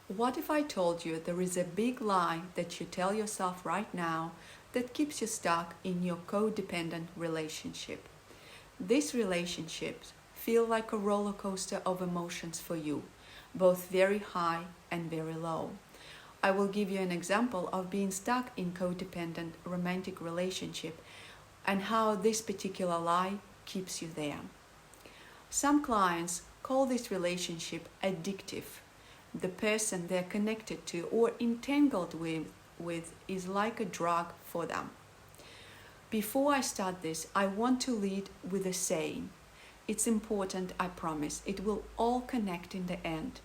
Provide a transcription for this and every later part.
What if I told you there is a big lie that you tell yourself right now that keeps you stuck in your codependent relationship? These relationships feel like a roller coaster of emotions for you, both very high and very low. I will give you an example of being stuck in codependent romantic relationship and how this particular lie keeps you there. Some clients call this relationship addictive. The person they're connected to or entangled with is like a drug for them. Before I start this, I want to lead with a saying. It's important, I promise. It will all connect in the end.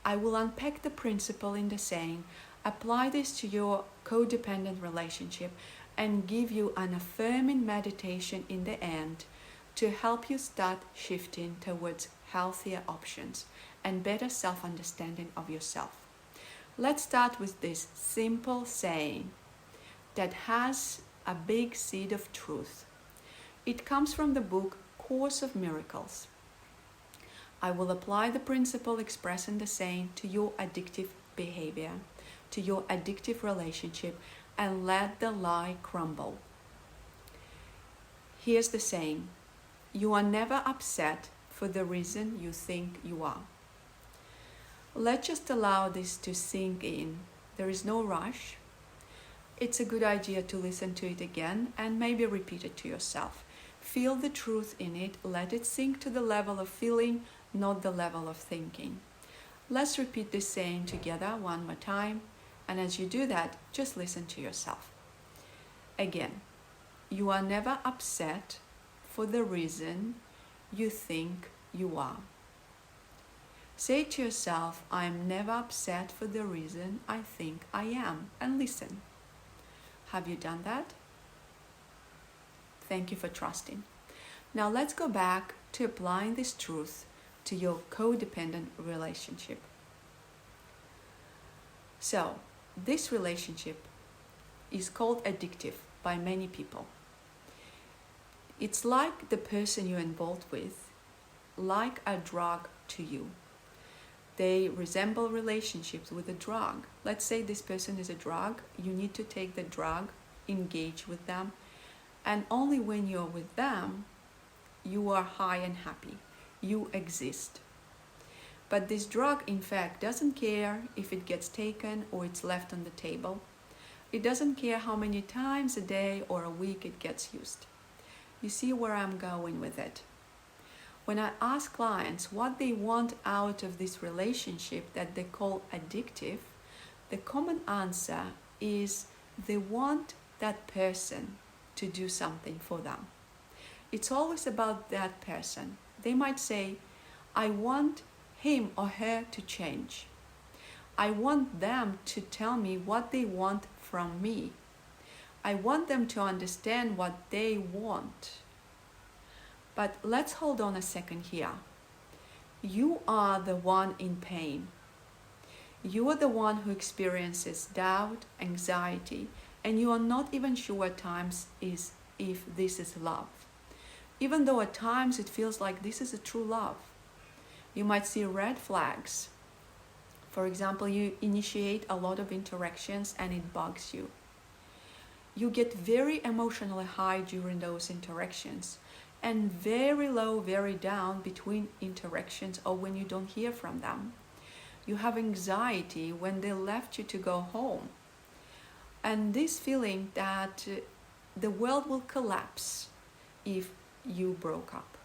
I will unpack the principle in the saying, apply this to your codependent relationship, and give you an affirming meditation in the end to help you start shifting towards healthier options and better self-understanding of yourself. Let's start with this simple saying that has a big seed of truth. It comes from the book Course of Miracles. I will apply the principle expressed in the saying to your addictive behavior, to your addictive relationship, and let the lie crumble. Here's the saying: you are never upset for the reason you think you are. Let's just allow this to sink in. There is no rush. It's a good idea to listen to it again and maybe repeat it to yourself. Feel the truth in it, let it sink to the level of feeling, not the level of thinking. Let's repeat this saying together one more time, and as you do that, just listen to yourself. Again, you are never upset for the reason you think you are. Say to yourself, I am never upset for the reason I think I am, and listen. Have you done that? Thank you for trusting. Now let's go back to applying this truth to your codependent relationship. So, this relationship is called addictive by many people. It's like the person you're involved with, like a drug to you. They resemble relationships with a drug. Let's say this person is a drug. You need to take the drug, engage with them, and only when you're with them, you are high and happy. You exist. But this drug, in fact, doesn't care if it gets taken or it's left on the table. It doesn't care how many times a day or a week it gets used. You see where I'm going with it? When I ask clients what they want out of this relationship that they call addictive, the common answer is they want that person to do something for them. It's always about that person. They might say, I want him or her to change. I want them to tell me what they want from me. I want them to understand what they want. But let's hold on a second here. You are the one in pain. You are the one who experiences doubt, anxiety, and you are not even sure at times if this is love. Even though at times it feels like this is a true love. You might see red flags. For example, you initiate a lot of interactions and it bugs you. You get very emotionally high during those interactions and very low, very down between interactions or when you don't hear from them. You have anxiety when they left you to go home. And this feeling that the world will collapse if you broke up.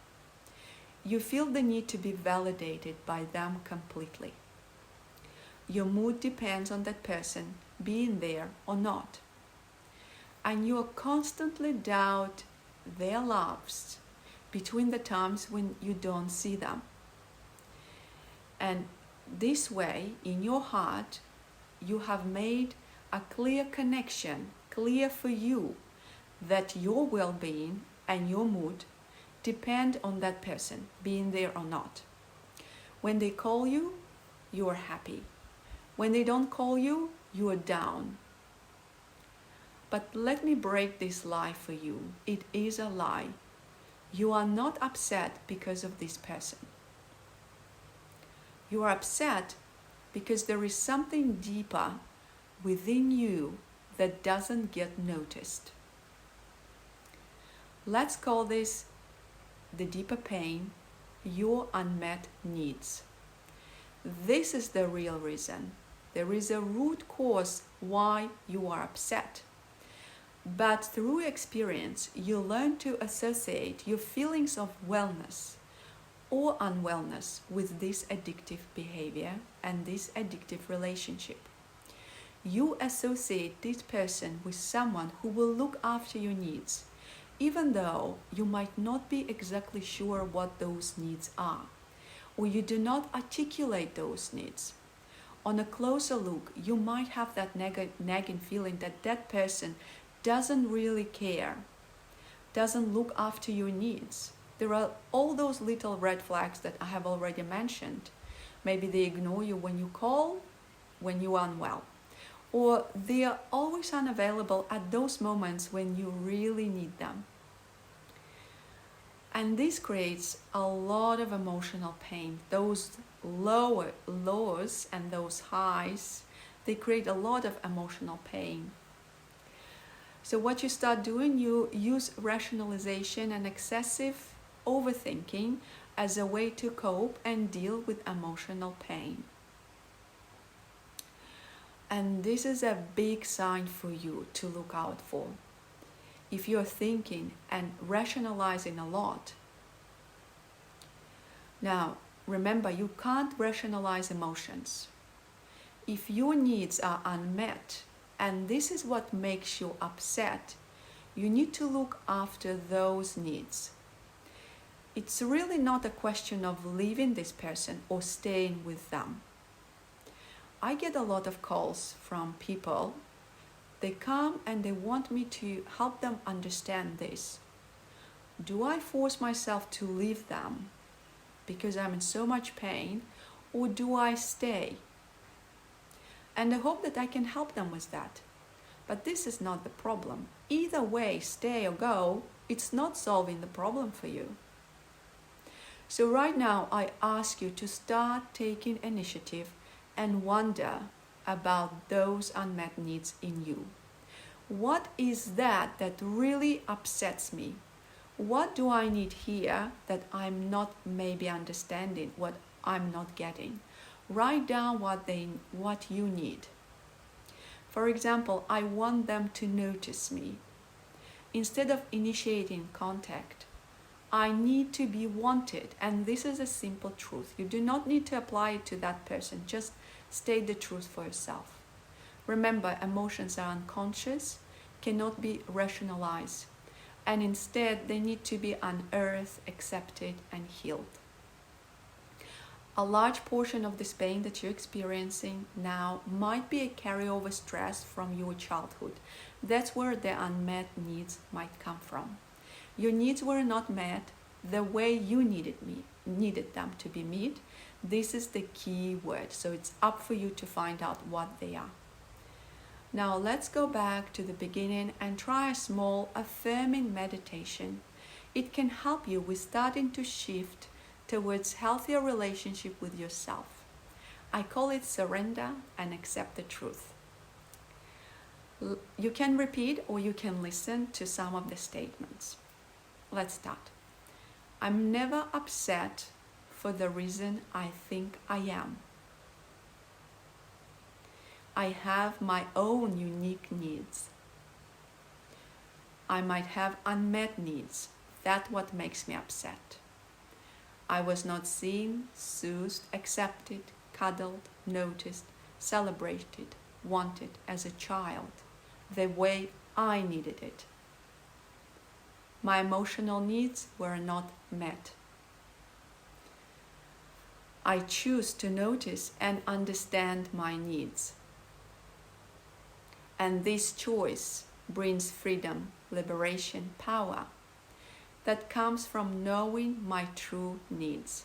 You feel the need to be validated by them completely. Your mood depends on that person being there or not. And you constantly doubt their loves between the times when you don't see them. And this way, in your heart, you have made a clear connection, clear for you, that your well-being and your mood depend on that person being there or not. When they call you, you are happy. When they don't call you, you are down. But let me break this lie for you. It is a lie. You are not upset because of this person. You are upset because there is something deeper within you that doesn't get noticed. Let's call this the deeper pain, your unmet needs. This is the real reason. There is a root cause why you are upset. But through experience, you learn to associate your feelings of wellness or unwellness with this addictive behavior and this addictive relationship. You associate this person with someone who will look after your needs, even though you might not be exactly sure what those needs are, or you do not articulate those needs. On a closer look, you might have that nagging feeling that that person doesn't really care, doesn't look after your needs. There are all those little red flags that I have already mentioned. Maybe they ignore you when you call, when you are unwell, or they are always unavailable at those moments when you really need them. And this creates a lot of emotional pain. Those lows and those highs, they create a lot of emotional pain. So what you start doing, you use rationalization and excessive overthinking as a way to cope and deal with emotional pain. And this is a big sign for you to look out for. If you're thinking and rationalizing a lot. Now, remember, you can't rationalize emotions. If your needs are unmet, and this is what makes you upset, you need to look after those needs. It's really not a question of leaving this person or staying with them. I get a lot of calls from people. They come and they want me to help them understand this. Do I force myself to leave them because I'm in so much pain, or do I stay? And I hope that I can help them with that. But this is not the problem. Either way, stay or go, it's not solving the problem for you. So right now, I ask you to start taking initiative and wonder about those unmet needs in you. What is that really upsets me? What do I need here that I'm not maybe understanding, what I'm not getting? Write down what you need. For example, I want them to notice me. Instead of initiating contact, I need to be wanted. And this is a simple truth. You do not need to apply it to that person. Just state the truth for yourself. Remember, emotions are unconscious, cannot be rationalized, and instead they need to be unearthed, accepted, and healed. A large portion of this pain that you're experiencing now might be a carryover stress from your childhood. That's where the unmet needs might come from. Your needs were not met the way you needed them to be met. This is the key word. So it's up for you to find out what they are. Now let's go back to the beginning and try a small affirming meditation. It can help you with starting to shift towards healthier relationship with yourself. I call it surrender and accept the truth. You can repeat or you can listen to some of the statements. Let's start. I'm never upset for the reason I think I am. I have my own unique needs. I might have unmet needs. That's what makes me upset. I was not seen, soothed, accepted, cuddled, noticed, celebrated, wanted as a child, the way I needed it. My emotional needs were not met. I choose to notice and understand my needs. And this choice brings freedom, liberation, power that comes from knowing my true needs.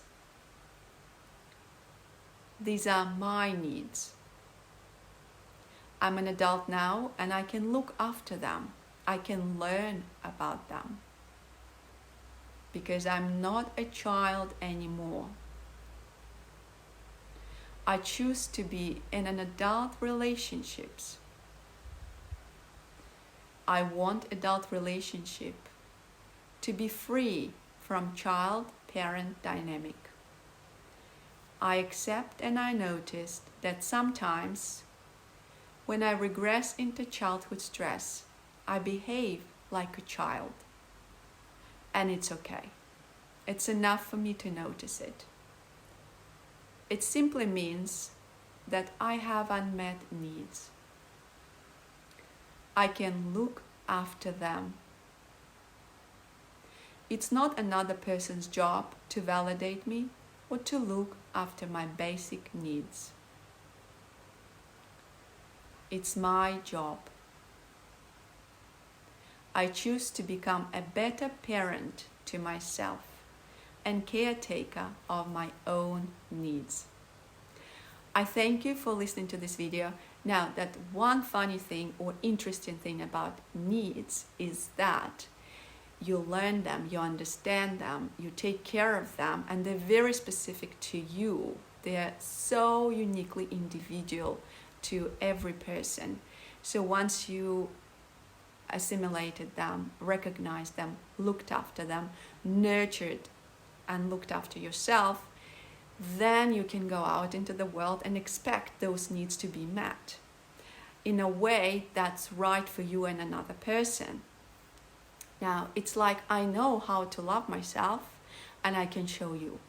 These are my needs. I'm an adult now and I can look after them. I can learn about them because I'm not a child anymore. I choose to be in an adult relationships. I want adult relationship to be free from child-parent dynamic. I accept and I noticed that sometimes when I regress into childhood stress, I behave like a child. And it's okay. It's enough for me to notice it. It simply means that I have unmet needs. I can look after them. It's not another person's job to validate me or to look after my basic needs. It's my job. I choose to become a better parent to myself and caretaker of my own needs. I thank you for listening to this video. Now, that one funny thing or interesting thing about needs is that you learn them, you understand them, you take care of them, and they're very specific to you. They're so uniquely individual to every person. So once you assimilated them, recognized them, looked after them, nurtured and looked after yourself, then you can go out into the world and expect those needs to be met in a way that's right for you and another person. Now, it's like I know how to love myself and I can show you.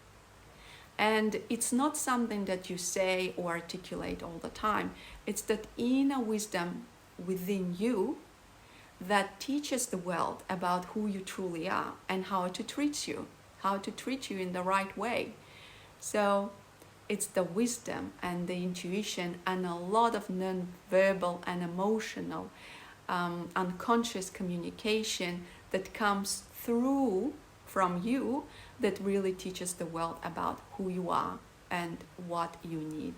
And it's not something that you say or articulate all the time. It's that inner wisdom within you that teaches the world about who you truly are and how to treat you in the right way. So it's the wisdom and the intuition and a lot of non-verbal and emotional unconscious communication that comes through from you that really teaches the world about who you are and what you need.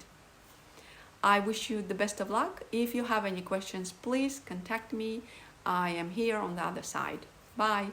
I wish you the best of luck. If you have any questions, please contact me. I am here on the other side. Bye.